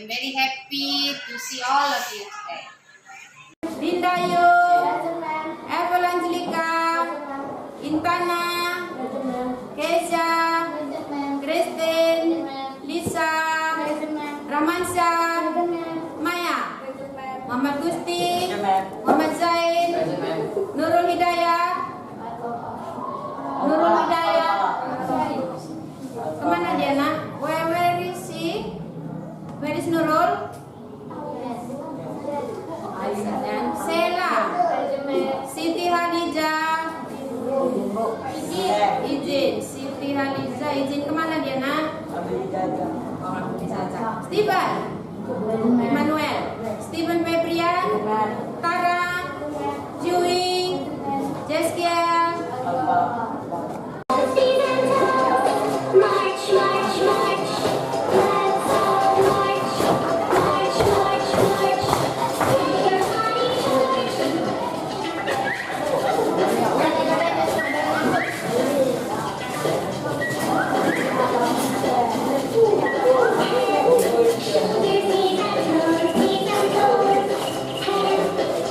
I'm very happy to see all of you today. Linda Yu, Evangelika, Intana, Kesha, Kristen, Lisa, Ramansa, Maya, Muhammad Gusti, Muhammad Zain, Nurul Hidayah, kemana dia nak? Where is she? Where is Nurul? Dan Sela, Siti Hadijah, Izin, Siti Hadijah, Izin kemana dia nak? Steven, Emmanuel, Steven Febrian, Tara, Jui, Jeskia. March, march, march. Let's all march. March, march, march. With your body torch. Shoulders, knees and toes, knees and toes. Head,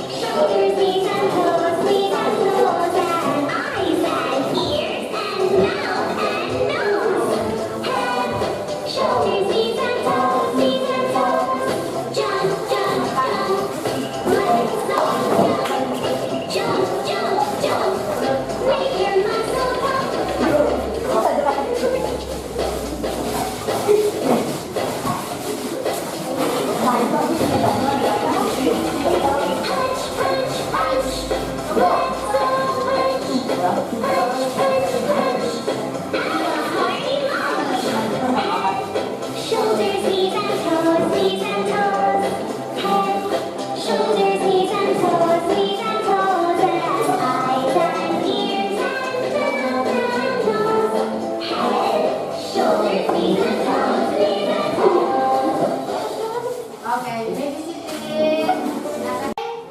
shoulders, knees and toes, knees and toes. And eyes and ears and mouth and nose. Head, shoulders, knees and toes, knees and toes. Jump, jump, jump. Let's all jump. Jump, jump, jump. Make your muscle pump. Punch, punch, punch. Let's all punch. Punch, punch, punch. Hearty lunch. Shoulders, knees and toes, knees and toes. Head, shoulders, knees and toes, knees and toes. And eyes and ears and mouth and nose. Head, shoulders, knees and toes, knees and toes. Okay, babysitter.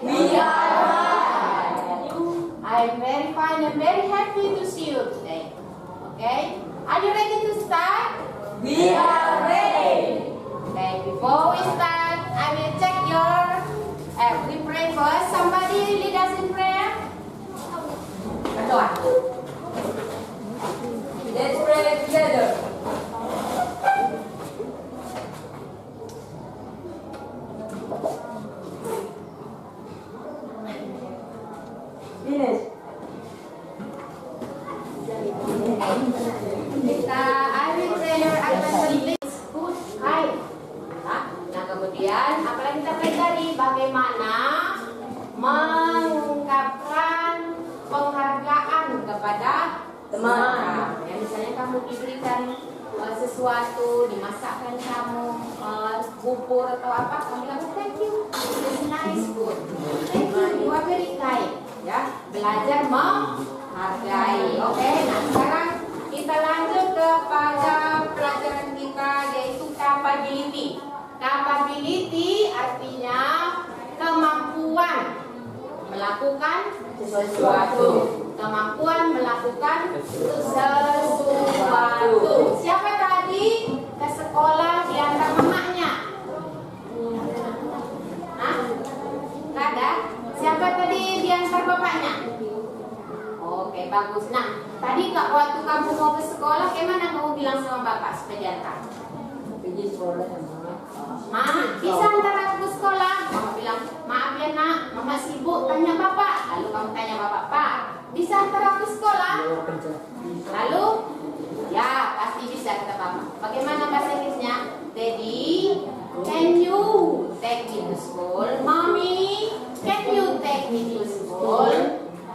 We are I'm very fine and very happy to see you today. Okay, are you ready to start? We are ready. Okay, before we start, I will check your. We pray first. Somebody lead us in prayer. Berdoa. Let's pray together. Finish. I will pray your advent food right. Nah, kemudian apalagi kita pelajari bagaimana mengungkapkan penghargaan kepada teman. Ya, misalnya kamu diberikan sesuatu, dimasakkan kamu bubur atau apa, kamu bilang thank you, it's nice food, thank you, you are very kind. Ya, belajar menghargai. Oke, nah sekarang kita lanjut kepada pelajaran kita yaitu capability. Capability artinya kemampuan melakukan sesuatu. Kemampuan melakukan sesuatu. Siapa tadi ke sekolah diantar mamanya? Hah? Nggak ada? Siapa tadi diantar bapaknya? Oke, bagus. Nah, tadi kak waktu kamu mau ke sekolah, gimana kamu bilang sama bapak supaya diantar? Pergi sekolah sama Ma, bisa antar aku ke sekolah? Mama bilang, maaf ya nak, mama sibuk, tanya bapak. Lalu kamu tanya bapak, Pak, bisa antar aku ke sekolah? Lalu, ya pasti bisa kata bapak. Bagaimana bahasa Inggrisnya? Daddy, can you take me to school? Mommy, can you take me to school?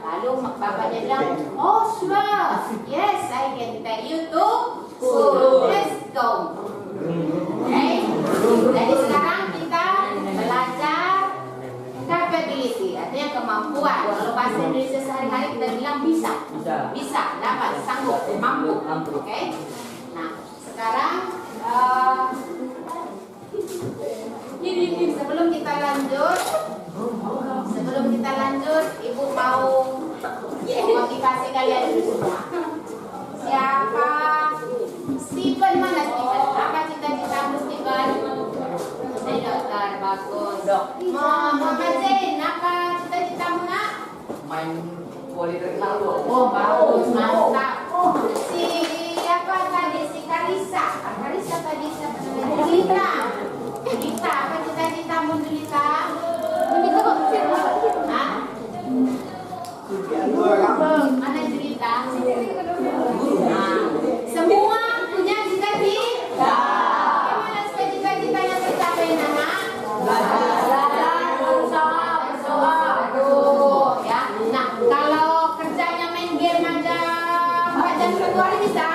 Lalu bapaknya bilang, oh sure, yes I can take you to school. Let's go. Oke, jadi sekarang kita belajar capability, artinya kemampuan. Kalau bahasa Indonesia sehari-hari kita bilang bisa, dapat, sanggup, mampu. Oke, nah sekarang sebelum kita lanjut, ibu mau motivasi kalian dulu semua. Siapa? Steven, mana Steven? Apa cita-citamu Steven? Bagus. Mama Jen, apa cita-citamu nak? Main voli terkenal loh. Oh bagus, mantap. Siapa tadi? Si Karisa. Karisa tadi siapa namanya? Julita. Julita, apa cita-citamu Julita? Julita kok hah? Mana Julita? Nah, semua punya cita-cita. Bagaimana supaya cita-citanya tercapai Nana? Ya. Nah, kalau kerjanya main game aja 4 jam 1 hari bisa?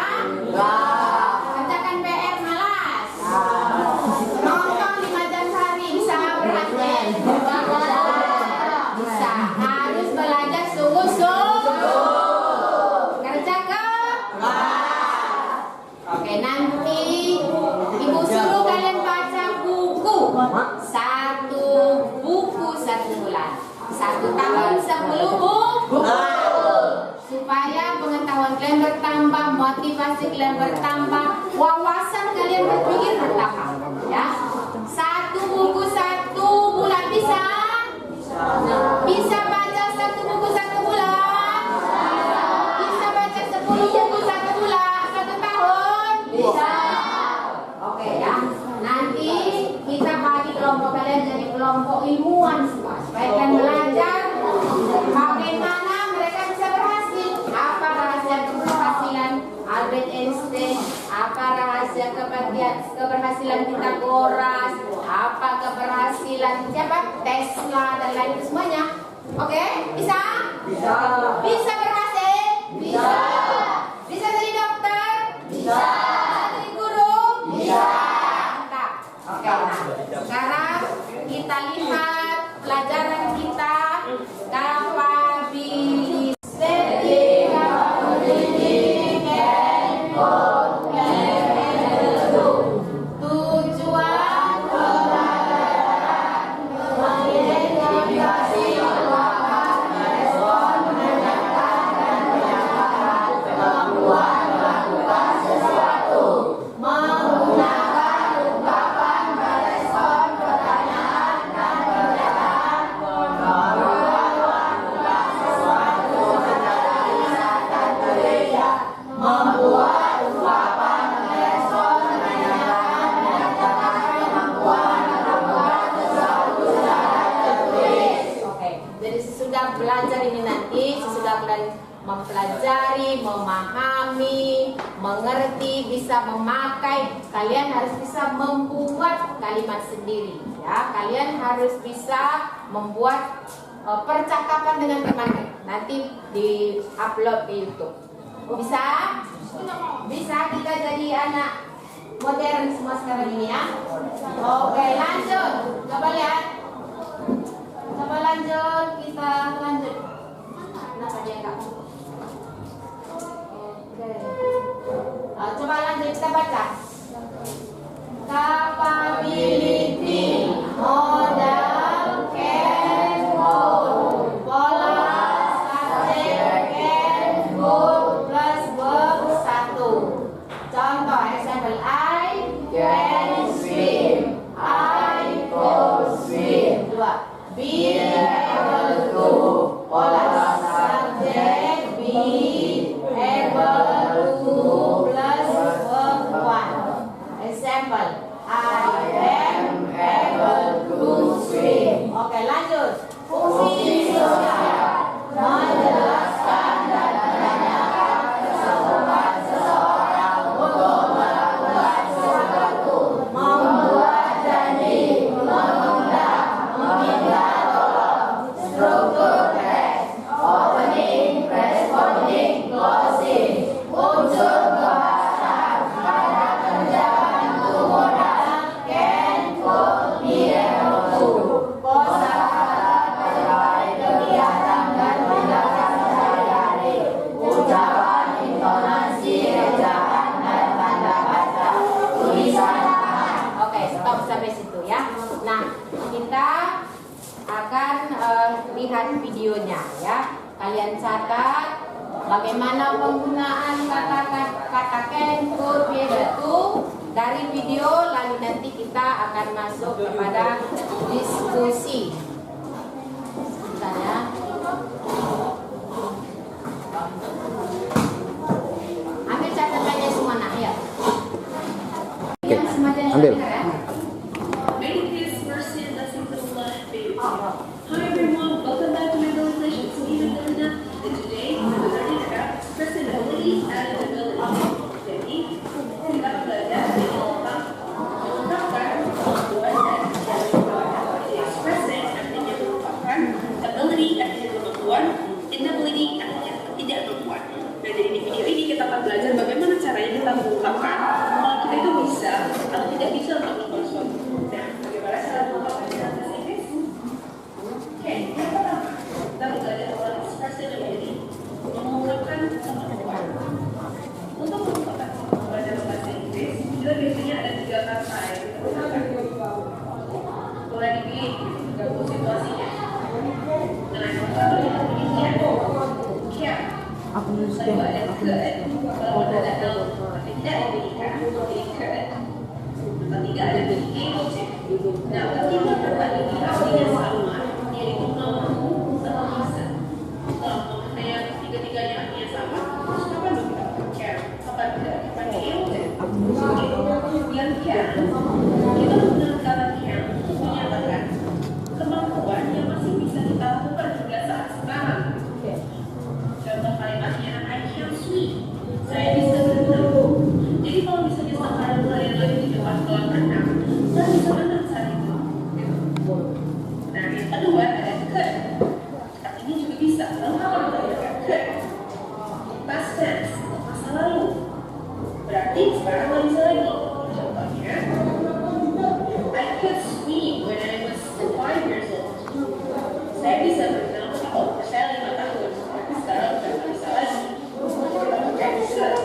Kerjakan PR malas. Nonton 5 jam sehari bisa berhasil? Bisa. Harus belajar sungguh-sungguh. Kerja ke? Oke, nanti ibu suruh kalian baca buku. 1 buku 1 bulan. 1 tahun 10 buku. Supaya pengetahuan kalian bertambah, motivasi kalian bertambah, wawasan kalian berpikir bertambah. Ya, 1 buku 1 bulan bisa? Bisa baca 1 buku 1 bulan? Bisa baca 10 buku 1 bulan 1 tahun? Bisa. Oke ya. Nanti kita bagi kelompok kalian jadi kelompok ilmuwan semua. Supaya kalian belajar bagaimana mereka bisa berhasil. Apa rahasia keberhasilan Albert Einstein? Apa rahasia keberhasilan Pythagoras? Apa keberhasilan siapa? Tesla dan lain semuanya. Oke, bisa? Bisa. Bisa berhasil? Bisa. Bisa jadi dokter? Bisa. Jadi guru? Bisa. Mantap. Oke, nah sekarang kita lihat pelajaran kita kapabilitas. Tujuan pelajaran mengidentifikasi jawaban, merespon, menanyakan, dan menyampaikan kemampuan melakukan sesuatu, menggunakan ungkapan, merespon pertanyaan, dan pernyataan, melakukan sesuatu secara lisan dan tulisan, membuat ungkapan, merespon, menanyakan, menyatakan kemampuan melakukan sesuatu secara tertulis. Oke, jadi sesudah belajar ini nanti, sesudah kalian mempelajari, memahami, mengerti, bisa memakai, kalian harus bisa membuat kalimat sendiri. Ya, kalian harus bisa membuat percakapan dengan teman. Nanti di-upload di YouTube. Bisa? Bisa kita jadi anak modern semua sekarang ini ya. Oke, lanjut. Coba lihat. Coba lanjut, kita lanjut. Kenapa dia enggak? Oke. Coba lanjut kita baca. Capability, modal, can, goal, pola, subject, can, goal, plus verb 1. Contoh, example, I can swim. I go swim. 2. Be able to. Pola, subject, be able to plus verb 1. Example, I am able to swim. Oke, lanjut. Fungsi sosial menjelaskan dan menanyakan kesanggupan seseorang untuk melakukan sesuatu, membuat janji, mengundang, meminta tolong. Struktur teks, opening, responding, closing. Unsur kebahasan pada kerjaan modal, can, could, be able to. Kosakata terkait kegiatan dan tindakan sehari-hari. Ucapan, intonasi, ejaan, dan tanda baca. Tulisan tangan. Oke, stop sampai situ ya. Nah, kita akan lihat videonya ya. Kalian catat bagaimana penggunaan kata can, could, be able to dari video, lalu nanti kita akan masuk kepada diskusi. Sebentar ya. Ambil catatannya semua nak ya. Yang semacam ambil. ya. Many thanks, Mercy, and blessings of Allah and faith. Hi everyone, welcome back to my Revelation. Stephen Luna, and today we're learning about expressibility and ability. Jadi, kita belajar tentang mengungkapkan kemampuan dan kemampuan. Expressing artinya mengungkapkan, ability artinya kemampuan, inability artinya ketidakmampuan. Nah, jadi di video ini kita akan belajar bagaimana caranya kita mengungkapkan kalau kita itu bisa atau tidak bisa untuk melakukan sesuatu. Nah, bagaimana cara mengungkapkan dalam bahasa Inggris? Oke, yang pertama, kita belajar tentang expressibility, mengungkapkan kemampuan. Untuk mengungkapkan kemampuan dalam bahasa Inggris, kita biasanya ada 3 kata yang kita gunakan. Boleh dipilih, gabung situasinya. Nah, kalau yang begini, care. Lalu ada good, kalau ada help, tapi tidak memberikan, jadi good. Ketiga ada be able to. Nah, ketiga kata ini artinya sama, yaitu mampu sama bisa. Kalau kayak tiga-tiganya artinya sama, terus kapan dong kita pakai care? Kapan tidak? Kapan be able to? Yang can, kita menggunakan kata can untuk menyatakan kemampuan yang masih bisa kita lakukan hingga saat sekarang. Contoh kalimatnya, I can swim. Saya bisa berenang. Jadi kalau misalnya sekarang kalian lagi di depan kolam renang, saya bisa berenang saat itu. Nah, yang kedua ada could. Artinya juga bisa. Lalu apa yang kita could? Past tense, masa lalu. Berarti sekarang nggak bisa lagi. Contohnya, I could swim when I was 5 years old. Saya bisa berenang ketika umur saya 5 tahun. Sekarang udah nggak bisa lagi. Kita pakai could.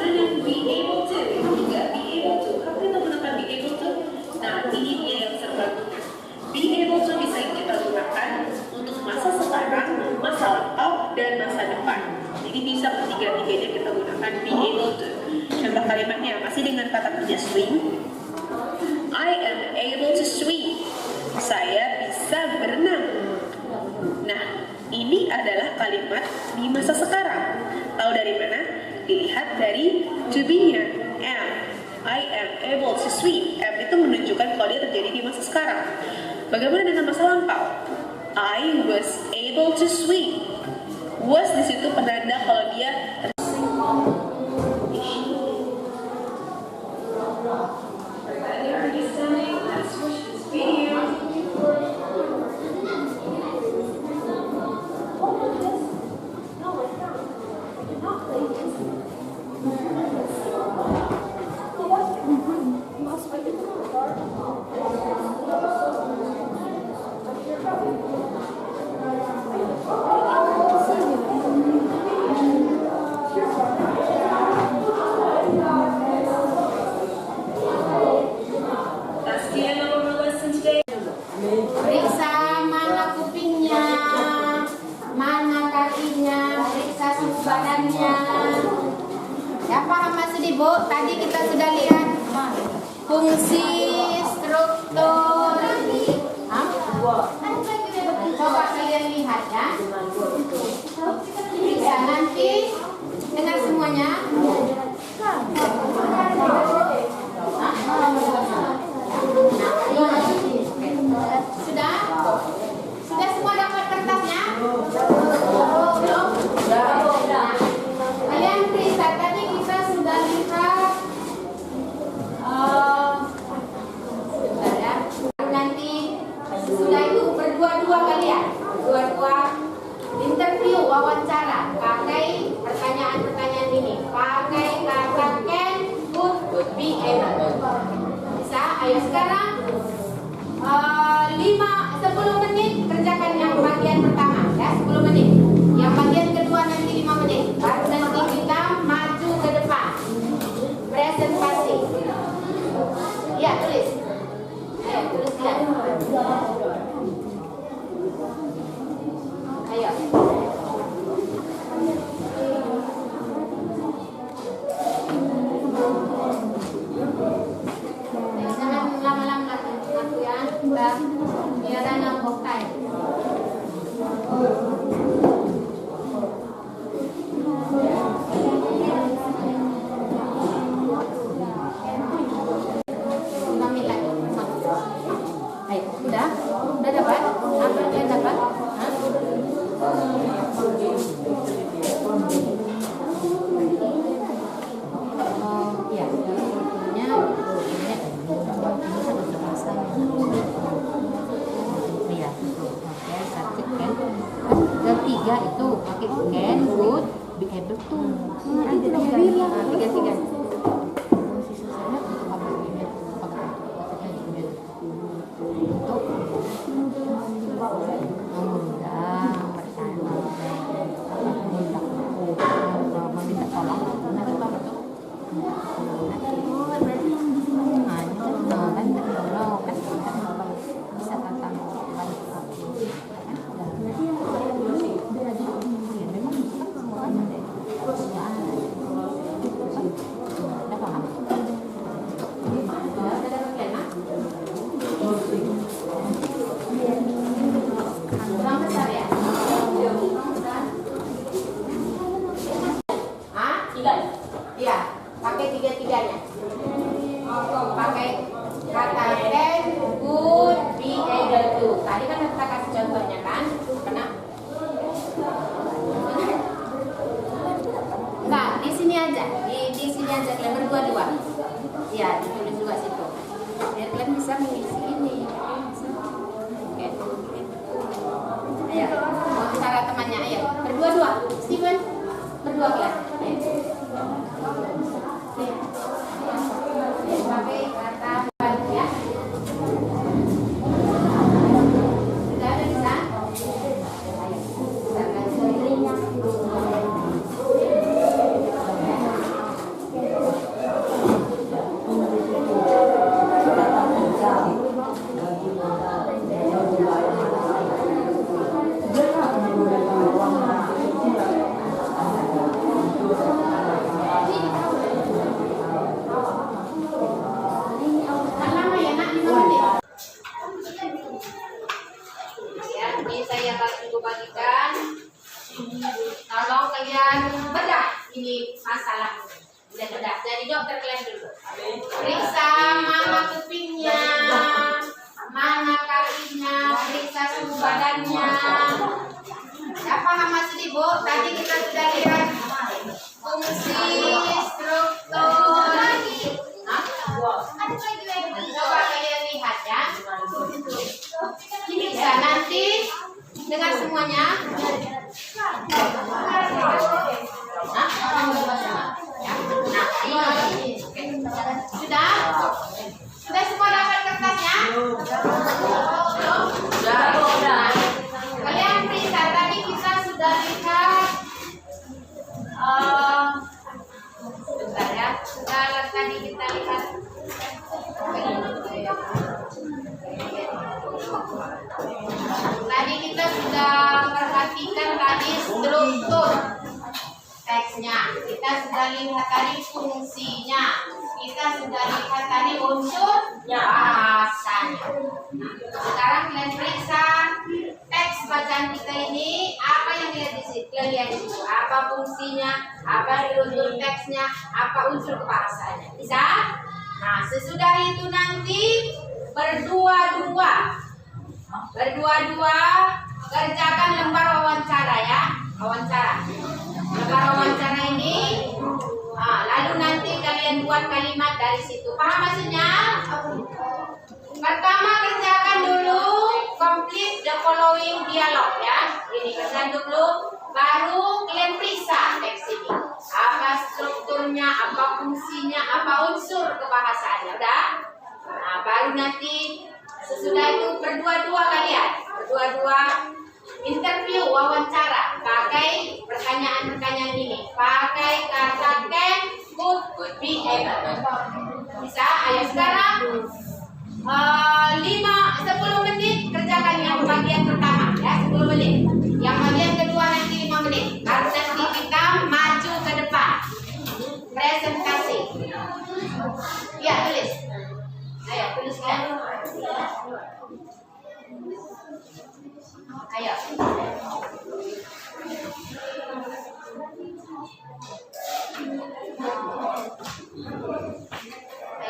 Kemudian be able to, ketiga be able to. Apa kita gunakan be able to? Nah, ini dia yang serbaguna. Be able to bisa kita gunakan untuk masa sekarang, masa lampau, dan masa depan. Jadi bisa ketiga-tiganya kita gunakan be able to. Contoh kalimatnya masih dengan kata kerja swim. I am able to swim. Saya bisa berenang. Nah, ini adalah kalimat di masa sekarang. Tahu dari mana? Dilihat dari to be-nya, am. I am able to swim. Am itu menunjukkan kalau dia terjadi di masa sekarang. Bagaimana dengan masa lampau? I was able to swim. Was di situ penanda kalau dia Periksa mana kupingnya, mana kakinya, periksa suhu badannya. Ya paham maksud Ibu? Tadi kita sudah lihat fungsi, struktur. Coba kalian lihat ya. Periksa nanti dengar semuanya. Sudah? Sudah semua dapat kertasnya? Belum? Kalian periksa, tadi kita sudah lihat sebentar ya. Nanti sudah itu berdua-dua kalian. Berdua-dua interview, wawancara. Pakai pertanyaan-pertanyaan ini. Pakai kata can, would, be able. Bisa? Ayo sekarang 10 menit kerjakan yang bagian pertama ya, 10 menit. Yang bagian kedua nanti 5 menit. Baru nanti kita maju ke depan. Presentasi. Ya, tulis. Ayo, tuliskan. Ayo. Sudah. Biar anak bokai. Mami lagi. Ayo, udah? Udah dapat? Apa yang dapat? Hah? Ya, sebetulnya ini harus bahasa ya, oke, cantik kan? Dan 3 itu pakai can, would, be able to. Itu udah bilang. 3. Sisanya pakai ini, pakai ini. Untuk mengundang bersama, mengundang, meminta tolong. Nanti apa tuh? Bisa tentang Iya, pakai 3-3-nya. Pakai kata can, would, be able to. Tadi kan kita kasih contohnya kan? Kena? Enggak, di sini aja. Di sini aja kalian berdua-dua. Iya, ditulis juga situ. Biar kalian bisa mengisi ini. Oke. Ayo, cara temannya. Ayo, berdua-dua. Steven, berdua kalian. Ayo. Pakai kata balik ya. Sudah ada bisa? Ayo, kita kasih. Ini saya bagikan. Tolong kalian bedah ini masalah. Udah bedah. Jadi dokter kalian dulu. Periksa mana kupingnya, mana kakinya, periksa suhu badannya. Ya paham masih Bu? Tadi kita sudah lihat fungsi, struktur. Coba kalian lihat ya. Ini bisa nanti dengar semuanya. Sudah? Sudah semua dapat kertasnya? Sudah. Kalian periksa tadi kita sudah lihat. Bentar ya. Sudah tadi kita lihat. Tadi kita sudah perhatikan tadi struktur teksnya, kita sudah lihat tadi fungsinya, kita sudah lihat tadi unsur bahasanya. Sekarang kalian periksa teks bacaan kita ini, apa yang dilihat di situ, kalian lihat itu, apa fungsinya, apa unsur teksnya, apa unsur bahasanya, bisa? Nah, sesudah itu nanti berdua-dua kerjakan lembar wawancara ya, wawancara. Lembar wawancara ini, lalu nanti kalian buat kalimat dari situ. Paham maksudnya? Pertama kerjakan dulu complete the following dialog ya. Ini kerjakan dulu, baru kalian periksa teks ini. Apa strukturnya, apa fungsinya, apa unsur kebahasaannya, udah? Nah, baru nanti sesudah itu berdua-dua kalian, interview, wawancara, pakai pertanyaan-pertanyaan ini, pakai kata can, could, be able. Bisa? Ayo sekarang 10 menit kerjakan yang bagian pertama ya, 10 menit. Yang bagian kedua nanti 5 menit. Baru nanti kita maju ke depan. Presentasi. Ya, tulis. Ayo, tuliskan. Ayo.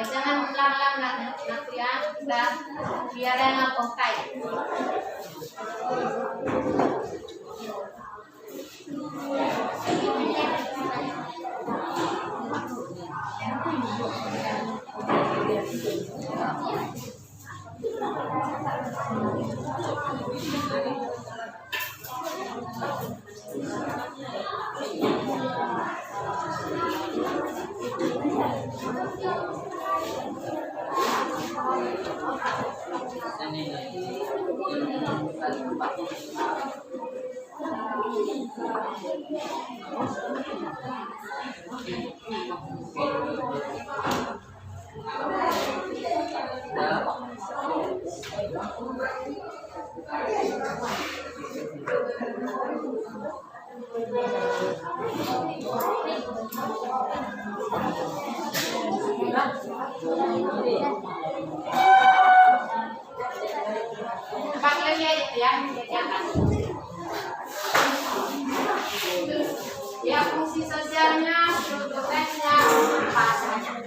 Jangan ulang-ulang nanti ya, biar yang ngapongkai. Ya, fungsi sosialnya, struktur teksnya, bahasanya.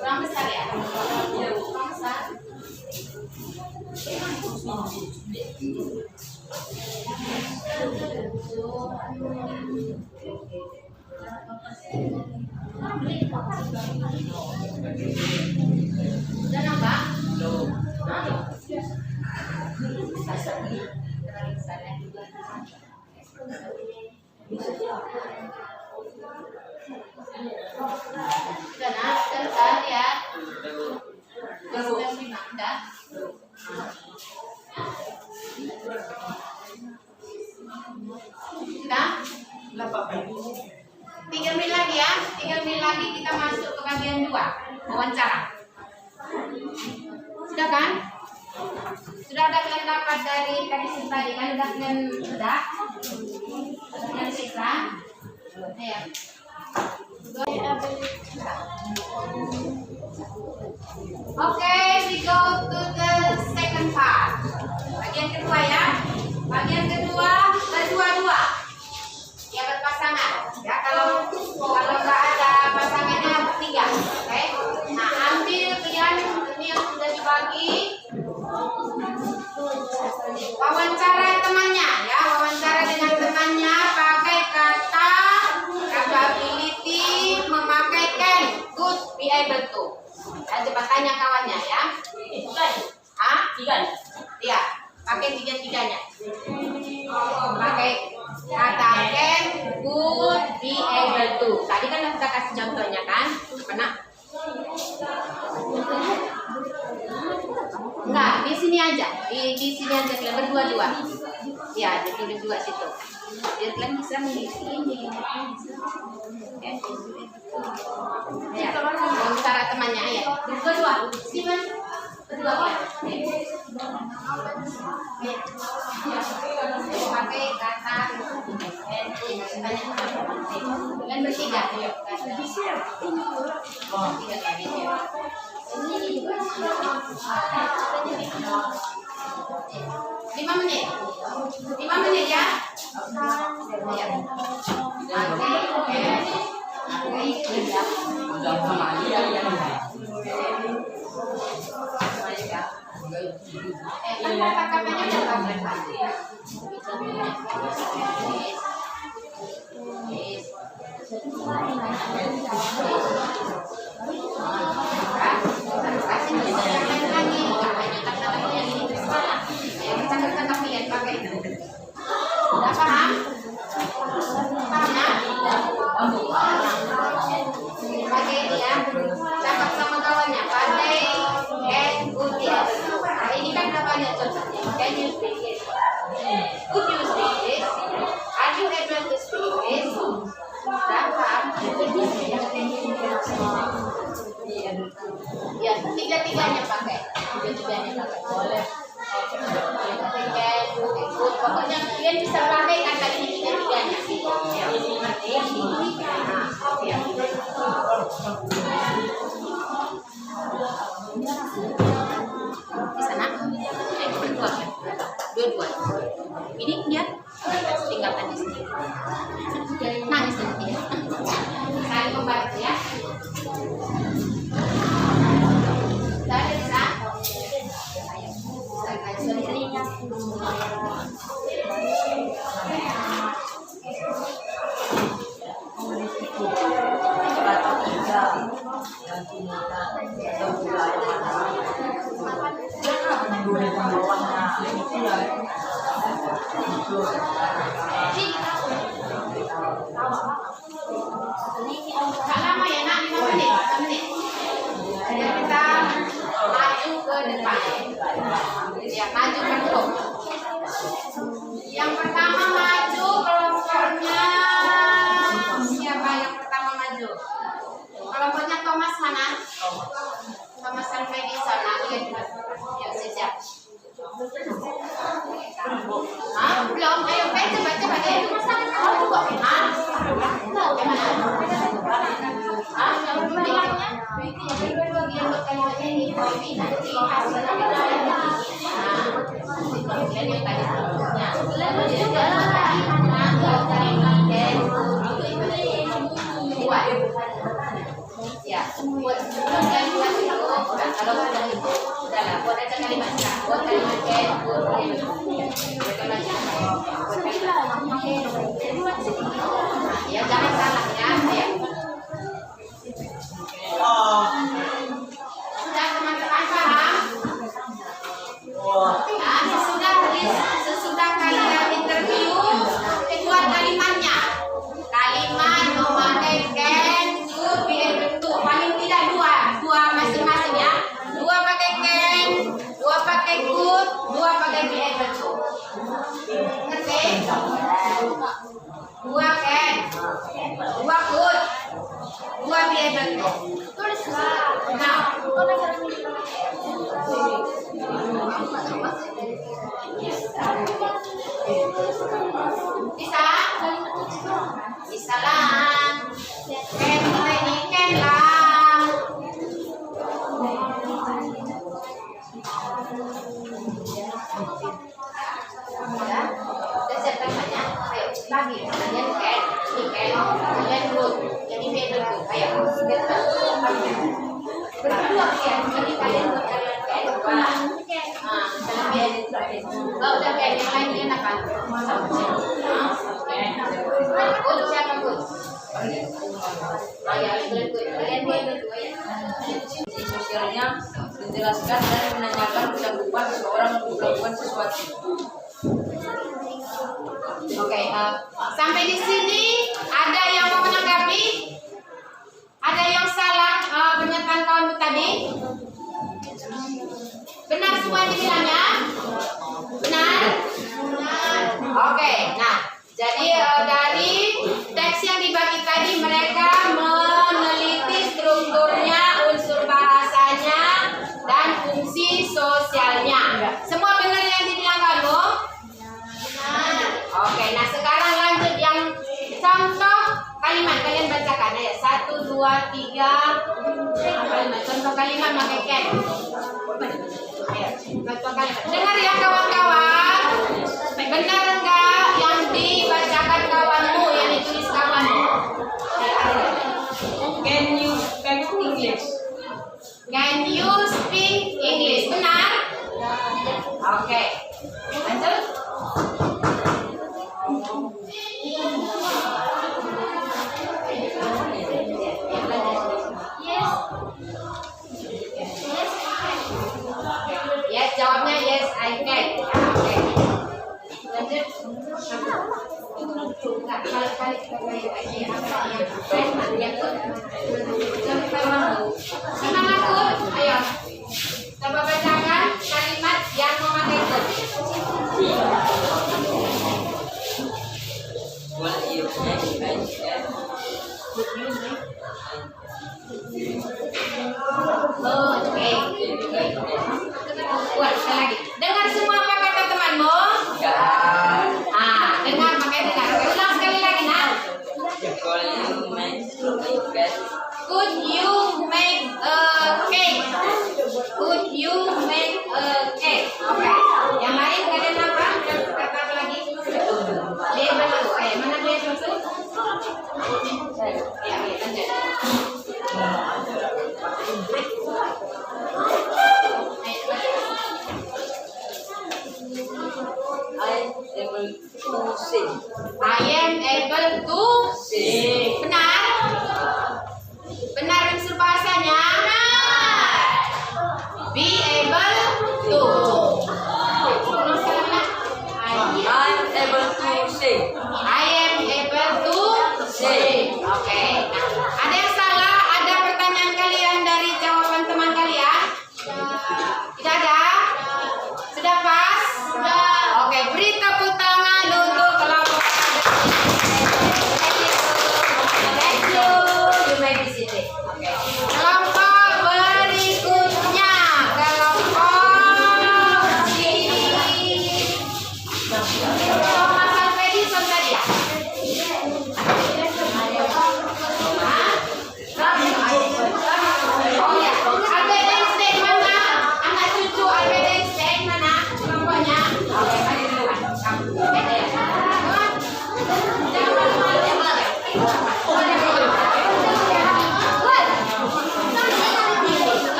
Kurang besar ya? Kurang besar. Udah nambah? Udah lihat. Udah. Sudah? 3 menit lagi ya. 3 menit lagi kita masuk ke bagian 2, wawancara. Sudah kan? Sudah ada kelengkapan dari tadi tadi kan sudah yang sisa. Ya. Okay, we go to the second part. Bagian kedua ya. Bagian kedua berdua-dua. Ya berpasangan. Ya kalau nggak ada pasangannya bertiga. Oke. Nah ambil kalian ini yang sudah dibagi. Wawancara temannya ya. Wawancara dengan temannya pakai kata capability, memakai can, good, be able to. Ya, coba tanya kawannya ya. Hah? 3. Iya, pakai 3-3-nya. Pakai kata can, good, be able to. Tadi kan kita kasih contohnya kan? Pernah? Enggak, di sini aja. Di sini aja kalian berdua-dua. Ya, ditulis 2 situ. Biar kalian bisa mengisi ini. Ya, wawancara temannya ya. Berdua. Simon. Berdua ya. Pakai kata kalian bertiga. Lima menit ya. Udah paham? Paham ya? Pakai dia, cakap sama kawannya. Pakai good ya. Nah ini kan udah banyak contohnya. Can you speak it? Could you speak it? Are you able to speak it? Udah paham? Ya, 3-3-nya pakai. 3-3-nya pakai. Boleh. Pokoknya kalian bisa pakai kata ini 3-3-nya. Di sana berdua, dua-dua. Ini dia tinggalkan di sini. Nangis nanti ya. Saling membantu ya. Dari sana. Gak lama ya nak, 5 menit. Jadi kita maju ke depan. Ya, maju penuh. Yang pertama maju kelompoknya. Siapa yang pertama maju? kelompoknya Thomas mana? Thomas sampai di sana. Ya sejak. Belum. Ayo baca deh. Ya, buat kalimat itu, kalau sudah itu, sudahlah, buat aja kalimat buat kalimat ya jangan salah ya, sudah teman-teman paham? Sesudah kalian interview, keluar kalimatnya. Kalimat memakai should be able to, paling tidak dua masing-masing ya. Dua pakai can, dua pakai could, dua pakai be able to. Ngerti? Dua can, dua could, dua be able to. Tulislah. Nah, bisa lah. Ken kita ini Ken lah. Ya, udah siap temanya. Ayo bagi kalian Ken, ini Ken, kalian good, jadi beda tuh. Ayo berdua ya, jadi kalian buat kalian Ken. Kalian kalau udah kayak yang lain kalian apa? Good siapa good? Fungsi sosialnya menjelaskan dan menanyakan cakupan seseorang untuk melakukan sesuatu. Oke, sampai di sini ada yang mau menanggapi? Ada yang salah pernyataan kawan tadi? Benar semua dibilangnya? Benar? Oke, nah jadi dari teks yang dibagi tadi mereka meneliti strukturnya, unsur bahasanya, dan fungsi sosialnya. Semua benar yang dibilang kamu? Benar. Oke, nah sekarang lanjut yang contoh kalimat. Kalian bacakan ya. 1, 2, 3 kalimat. Contoh kalimat pakai can. Ayo, contoh kalimat. Dengar ya kawan-kawan. Benar enggak yang dibacakan kawanmu, yang ditulis kawanmu? Can you speak English? Can you speak English? Benar? Oke. Lanjut. Yes, jawabnya yes, I can. Oke. Lanjut. Ayo, coba bacakan kalimat yang memakai could. Oke. Buat sekali lagi. Dengar semua apa kata temanmu? Dengar, pakai dengar. Ulang sekali lagi, nak. Could you make a cake? Could you make a cake? Oke. Yang lain kalian apa? Kata apa lagi? Dia belum. Mana dia masuk? Ya, lanjut.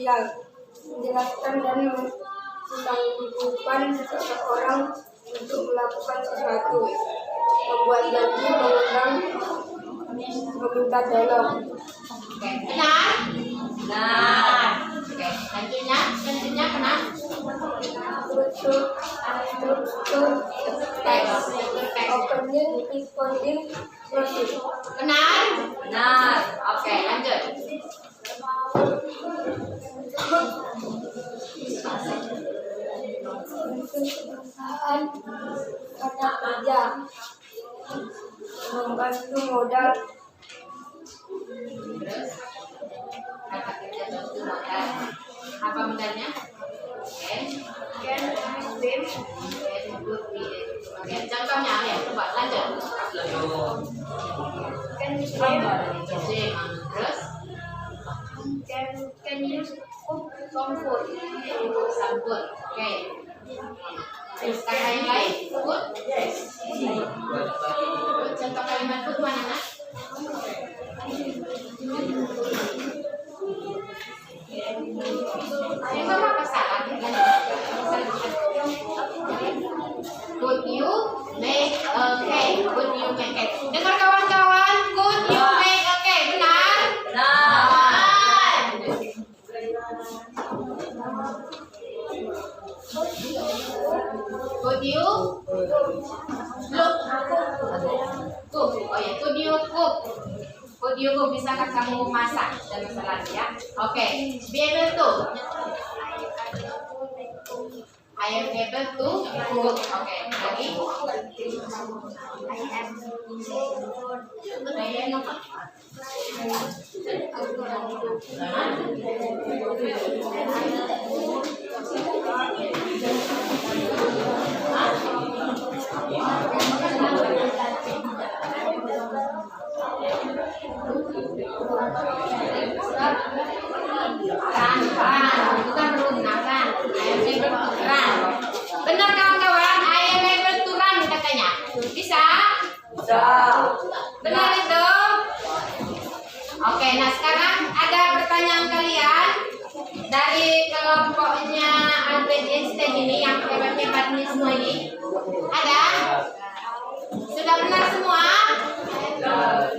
sosial. Menjelaskan dan menangguhkan seseorang untuk melakukan sesuatu. Membuat janji, mengundang, meminta tolong. Oke, benar? Benar. Oke, selanjutnya benar? Struktur teks. Opening, responding, closing. Benar? Benar. Oke, lanjut. Perusahaan kata kerja membantu modal Terus kata kerja itu modal. Apa modalnya? Oke, contohnya ya, coba lanjut. Terus can use cook some food. sambut. Oke. Terus kata yang lain, food. Contoh kalimat food mana nak? Yang sama apa salah? Could you make a cake? Could you make a cake? Dengar kawan-kawan, could you make a cake? Benar? Benar. Could you look? Cook. Oh ya, could you cook? Could you cook? Bisakah kamu masak? Dan masalah ya. Oke, be able to. I am able to cook. Oke, lagi. Bukan menggunakan. I am able to run. Benar kawan-kawan, I am able to run katanya. Bisa? Bisa. Benar itu? Oke, nah sekarang ada pertanyaan kalian dari kelompoknya Albert Einstein ini yang hebat-hebat ini semua ini. Ada? Sudah benar semua?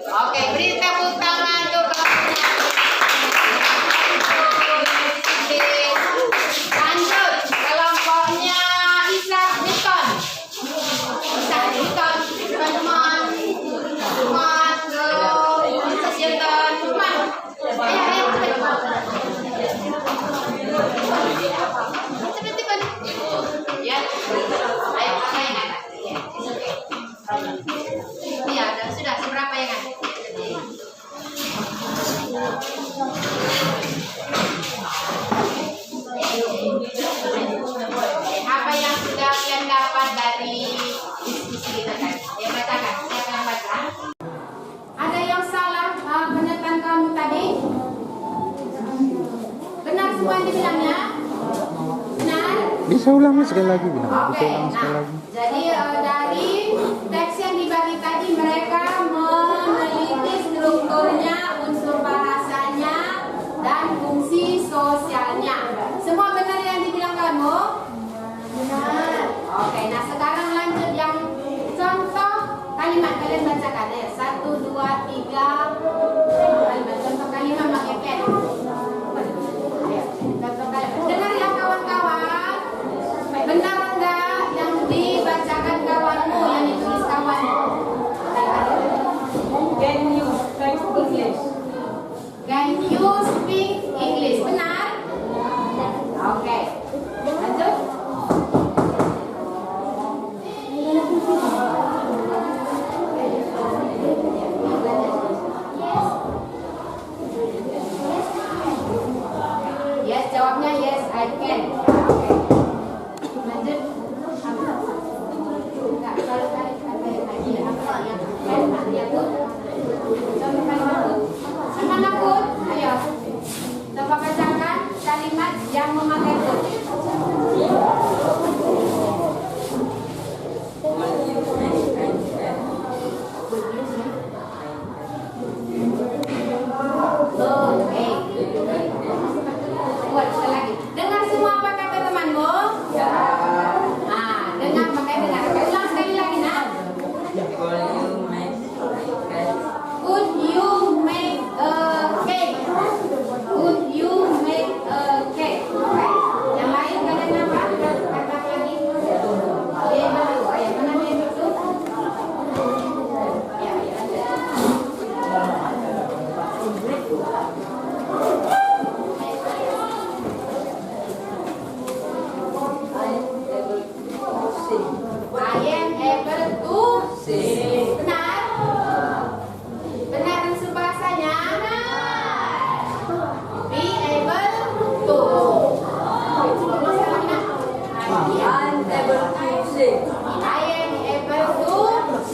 Oke, beri tepuk tangan untuk kelompoknya. Lanjut, kelompoknya Isaac Newton. Isaac Newton, teman-teman. Teman, Isaac Newton, teman. Ayo, cepat. Ya, ayo, apa yang ada? Iya, sudah. Seberapa yang ada? Apa yang sudah kalian dapat dari diskusi kita tadi? Ya, bacakan. Siapa yang baca? Ada yang salah pernyataan kamu tadi? Benar semua yang dibilangnya? Benar? Bisa ulangi sekali lagi, bilang. Oke, Bisa ulangi sekali nah, lagi. jadi dari teks yang dibagi tadi mereka meneliti strukturnya, unsur bahasanya, dan fungsi sosialnya. Semua benar yang dibilang kamu? Benar. Oke, nah sekarang lanjut yang contoh kalimat kalian bacakan ya. 1, 2, 3 kalimat. Contoh kalimat pakai pen. Ayo, contoh kalimat. Dengar ya kawan-kawan. Benar enggak yang dibacakan kawanmu, yang ditulis kawanmu?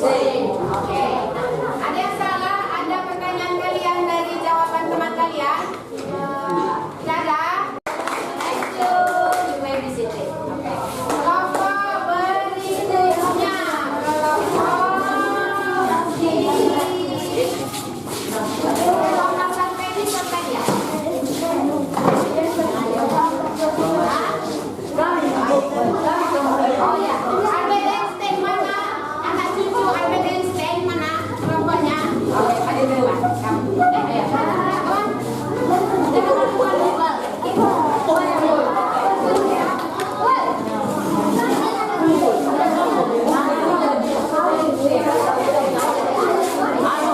sing. Oke. Ada yang salah? Ada pertanyaan kalian dari jawaban teman kalian? Tidak ada? Thank you. You may be seated. Oke. Kelompok berikutnya. Kelompok sampai di pertanyaan. Oh ya, Albert Einstein mana? Anak cucu Albert Einstein mana? Kelompoknya? Oke, pada duluan. Kamu. Ayo.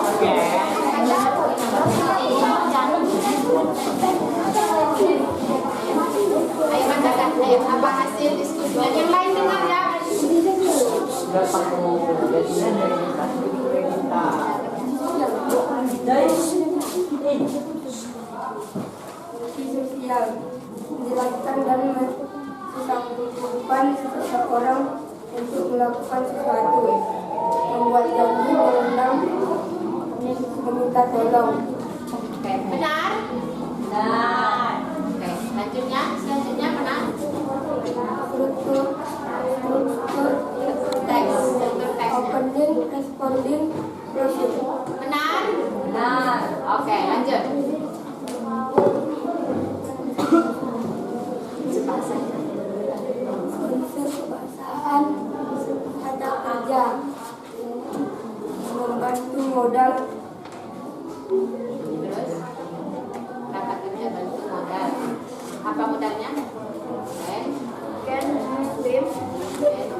Ayo bacakan. Ayo, apa hasil diskusinya? Yang lain dengar ya. Sosial menjelaskan dan menangguhkan seseorang untuk melakukan sesuatu, membuat janji, mengundang, meminta tolong. Oke, benar? Benar. Oke, selanjutnya benar? Struktur teks, opening, responding, closing. Benar? Benar. Oke, lanjut. Unsur kebahasaan, kata kerja, membantu modal, Terus kata kerja bantu modal. Apa modalnya? can, swim,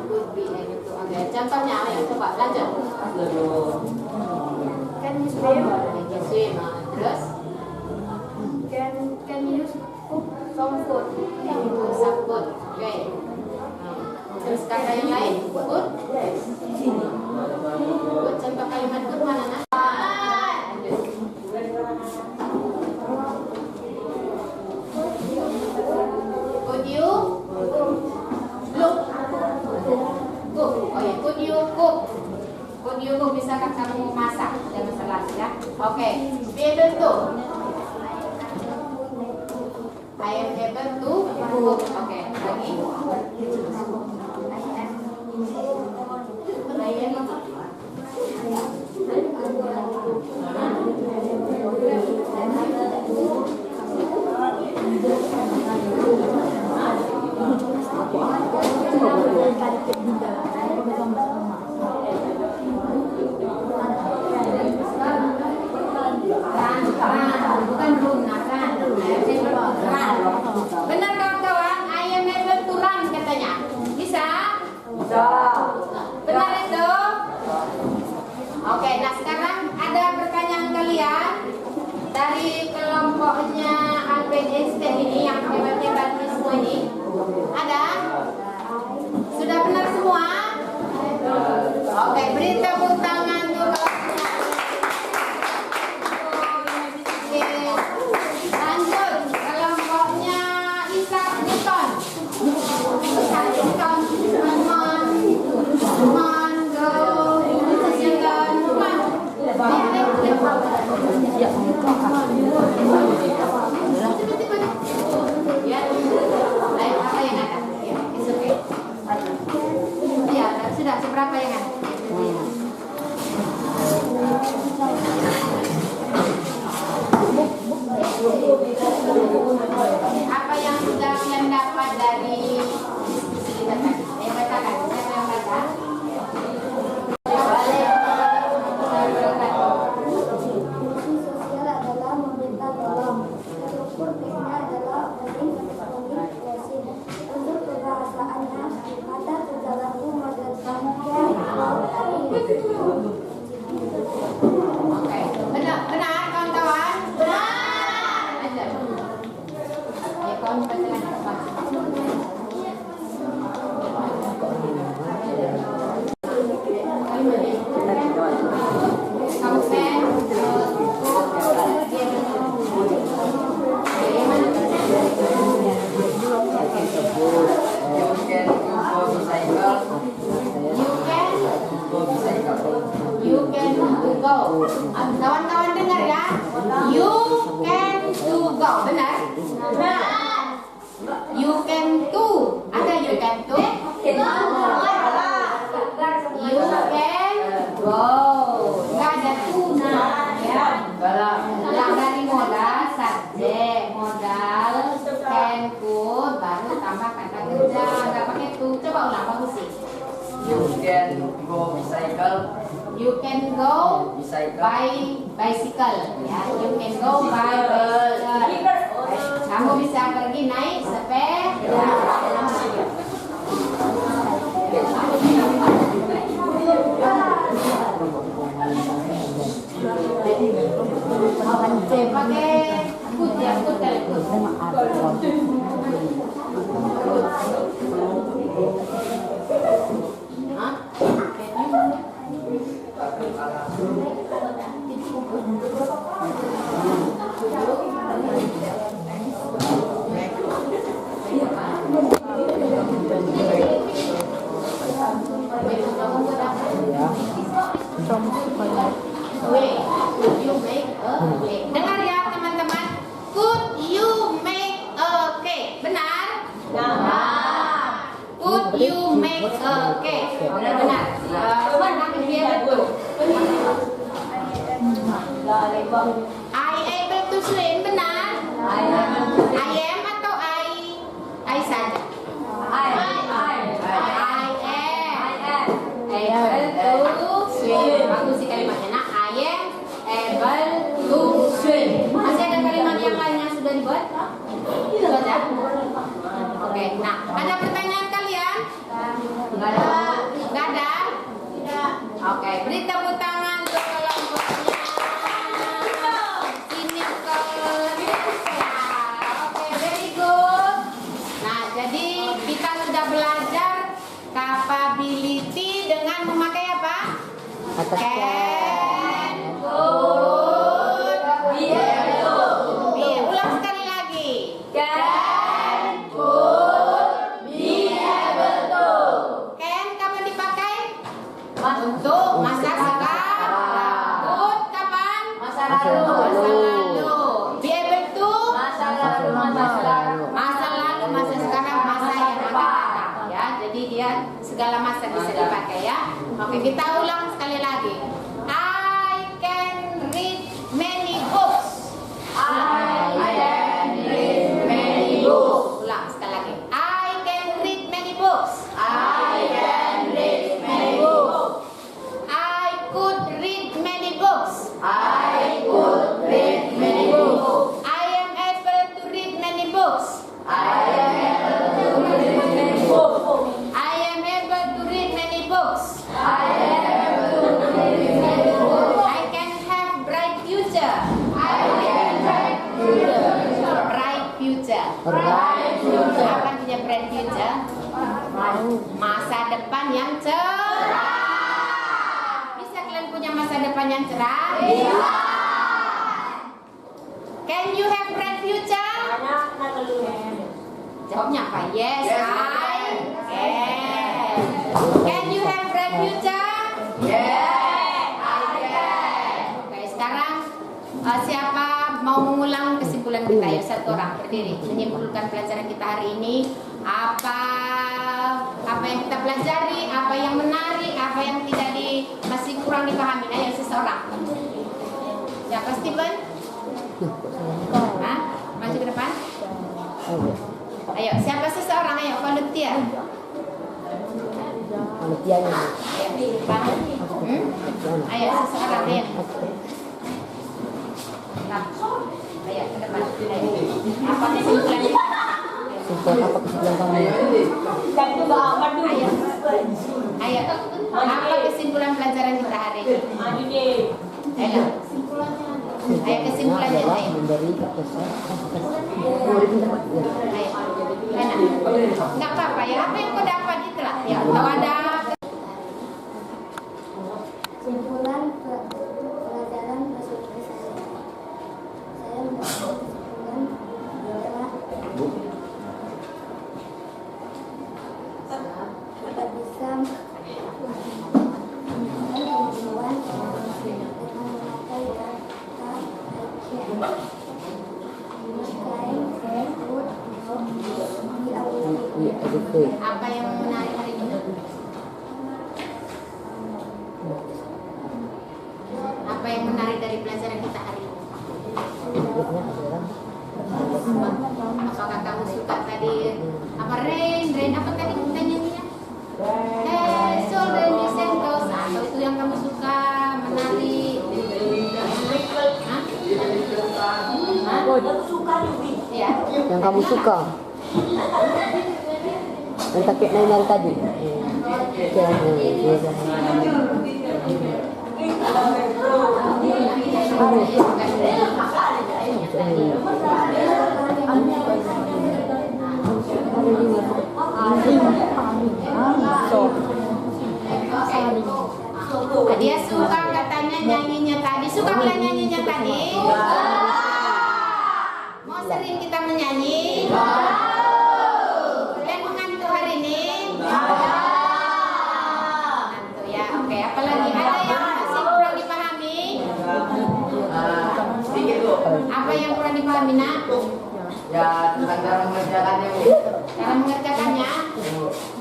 Would be itu. Oke, contohnya ayo coba lanjut. can swim, Swim. Terus can use cook some food. sabut. Oke. Terus kata yang lain? Good. Good. Contoh kalimat good mana nak? Lanjut. Could you look? Cook. Oh ya, could you cook? Could you cook? Bisakah kamu masak? Ada masalah ya? Oke. Be able to. I am able to cook. Oke. Lagi. Bukan gunakan. Benar kawan-kawan, I am able to run katanya. Bisa? Bisa. Benar itu? Oke, nah sekarang ada pertanyaan kalian dari kelompoknya Albert Einstein ini yang hebat-hebat ini semua ini. Ada? Sudah benar semua? Oke, beri tepuk tangan dulu. Lanjut, kelompoknya Isaac Newton. Isaac Newton, teman, go, Newton, teman. Ya, apa yang ada? Ya, it's okay. Ya, sudah seberapa yang ada? Apa yang sudah kalian dapat dari diskusi kita tadi? Bacakan. Siapa yang baca? Fungsi sosial adalah meminta tolong. Untuk praktiknya adalah opening, responding, closing. Untuk kebahasaannya, kata berlaku moderkan, Oke. Benar kawan-kawan? Benar. Lanjut. Ya, kawan bacakan. Kawan-kawan dengar ya. You can to go. Benar? You can to. Ada you can to? You can go. Nggak ada to ya. Yang dari modal subjek, modal can could baru tambah kata kerja. Nggak pakai to. Coba ulang bagus sih. You can go bicycle. You can go by bicycle ya. You can go by bicycle. Kamu bisa pergi naik sepeda. Pakai kut ya, kut kali kut. Hah? Dengar ya teman-teman. Could you make a cake? Benar? Could you make a cake? Benar. Benar dia betul. I able to swim. Benar? I am atau I saja? I am able to swim. Bagus sih kalimatnya. Nah, I am able to swim. Masih ada kalimat yang lain yang sudah dibuat? Sudah ada? Oke, nah ada pertanyaan kalian? Enggak ada? Enggak ada? Oke, beri tepuk tangan untuk kelompoknya. Sini Oke, very good. Nah, jadi kita sudah belajar capability dengan memakai apa? Can, could, be able to. Ulang sekali lagi. Can, could, be able to. Can kapan dipakai? Untuk masa sekarang. Could kapan? Masa lalu. Be able to? Masa lalu, masa sekarang, masa yang akan datang. Ya, jadi dia segala masa bisa dipakai ya. Oke, kita ulang sekali lagi. I can read many books. I can read many books. Ulang sekali lagi. I can read many books. I can read many books. I could read many books. I could read many books. I am able to read many books. I am able to read many books. I am able to read many books. I can have bright future. I can bright future. Bright future. Bright future. Apa artinya bright future? Masa depan yang cerah. Bisa kalian punya masa depan yang cerah? Bisa. Can you have bright future? Jawabnya apa? Yes, I can. Can you have bright future? Yes, I can. Oke, sekarang siapa mau mengulang kesimpulan kita ya? Satu orang berdiri menyimpulkan pelajaran kita hari ini. Apa yang kita pelajari, apa yang menarik, apa yang masih kurang dipahami. Ayo seseorang. Siapa Steven? Hah? Maju ke depan. Ayo, siapa seseorang? Ayo, volunteer. Volunteernya. Ayo, seseorang ayo. Nah, ayo ke depan. Ayo. Apa kesimpulannya? Kesimpulan apa kesimpulan kamu? Ayo. Ayo. Apa kesimpulan pelajaran kita hari ini? Ayo. Ayo kesimpulannya ayo. Memberi kepesan. Ayo. Enggak apa-apa ya. Apa yang kau dapat itulah. Ya, kalau ada Kesimpulan pelajaran bahasa Inggris saya mendapat kesimpulan adalah kita bisa menggunakan kemampuan teknologi Ya. Yang kamu suka. Yang pakai nanya tadi. Dia suka katanya nyanyinya tadi. Suka nggak nyanyinya tadi? Mau sering kita menyanyi? Kalian mengantuk hari ini? Mengantuk ya. Oke. Apalagi ada yang masih kurang dipahami? Sedikit Bu. Apa yang kurang dipahami nak? Ya tentang cara mengerjakannya Bu. Cara mengerjakannya?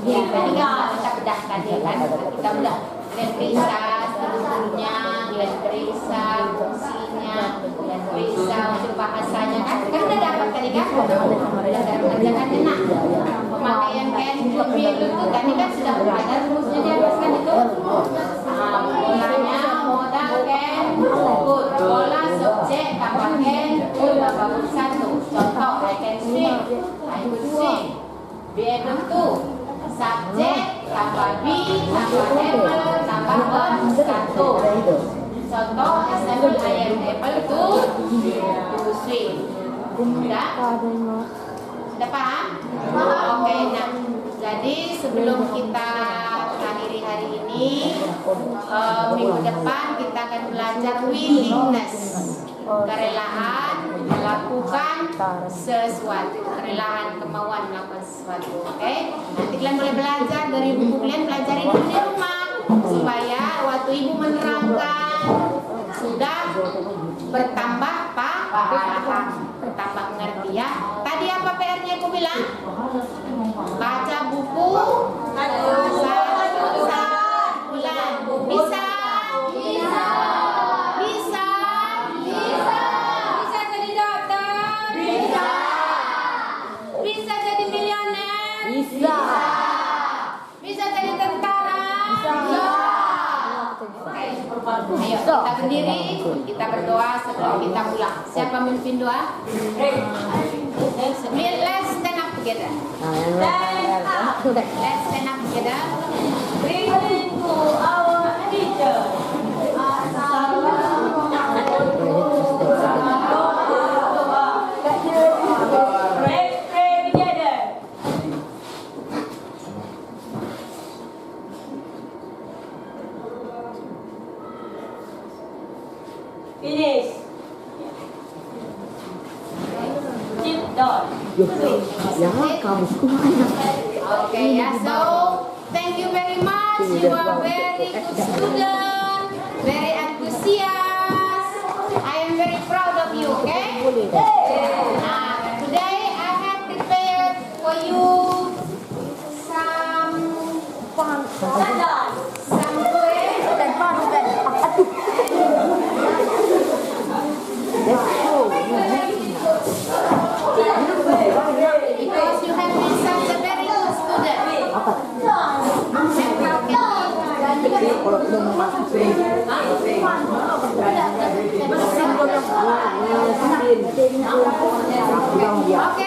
Ya tadi kan kita bedahkan ya kan. Kita udah kalian periksa strukturnya, kalian periksa fungsinya, kalian periksa untuk bahasanya kan? Kan udah dapat tadi kan? Udah dapat mengerjakannya nak. Pemakaian can, could be, itu tadi kan sudah ada rumusnya di atas kan itu. Polanya modal can, good. Pola subjek tambah can, good tambah good satu. Contoh I can swim, I could swim. Be able to. Subjek tambah be tambah able tambah verb satu. Contoh example I am able to swim. Sudah? Sudah paham? Oke, nah jadi sebelum kita akhiri hari ini, minggu depan kita akan belajar willingness, kerelaan melakukan sesuatu, kerelaan kemauan melakukan sesuatu. Oke, nanti kalian boleh belajar dari buku kalian, pelajari dulu di rumah supaya waktu ibu menerangkan sudah bertambah paham, bertambah mengerti ya. Tadi apa PR-nya ibu bilang? Baca buku satu bulan. Bisa? Bisa. Bisa? Bisa. Bisa jadi dokter? Bisa. Bisa jadi milioner? Bisa. Bisa jadi tentara? Bisa. Ayo kita berdiri, kita berdoa sebelum kita pulang. Siapa memimpin doa? Let's stand up together. Let's stand up together. Greeting to our teacher. Let's pray together. Finish. Sit down. Ya, kamu kemana? Okay, yeah, so thank you very much. You are very good student, very enthusiastic. I am very proud of you, okay? Today I have prepared for you some because you have been such a very good student. Okay.